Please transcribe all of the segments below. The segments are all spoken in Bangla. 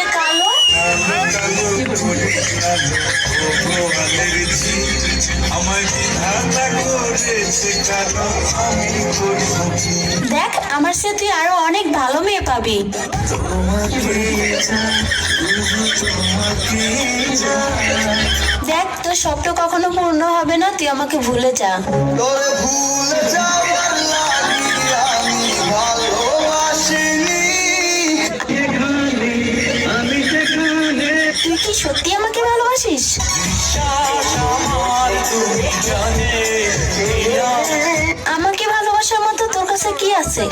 যে কালো। দেখ আমার সাথে তুই আরো অনেক ভালো মেয়ে পাবি। দেখ তোর স্বপ্ন কখনো পূর্ণ হবে না, তুই আমাকে ভুলে যা। তুই কি সত্যি আমাকে ভালোবাসিস? আমাকে ভালোবাসার মতো তোর কাছে কি আছে?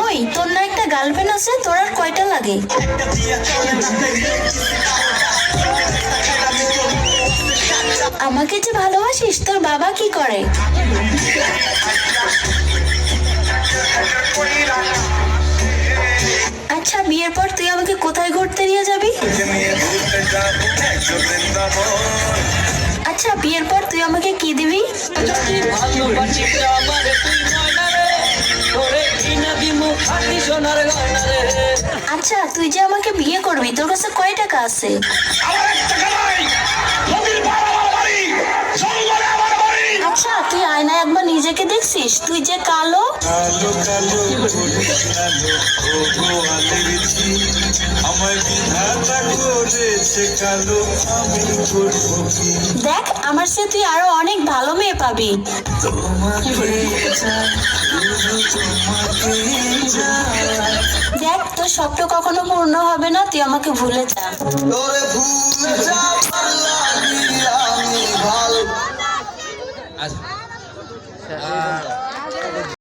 ওই তোর না একটা গার্লফ্রেন্ড আছে, তোর আর কয়টা লাগে? আমাকে যে ভালোবাসিস, তোর বাবা কি করে? আচ্ছা বিয়ের পর তুই আমাকে কোথায় ঘুরতে নিয়ে যাবি? আচ্ছা বিয়ের পর তুই আমাকে কি দিবি? আচ্ছা তুই যে আমাকে বিয়ে করবি, তোর কাছে কয় টাকা আছে? আচ্ছা তুই আয়নায় একবার নিজেকে দেখছিস? তুই যে কালো। দেখ আমার সাথে তুই আরো অনেক ভালো মেয়ে পাবি। দেখ তোর স্বপ্ন কখনো পূর্ণ হবে না, তুই আমাকে ভুলে যা।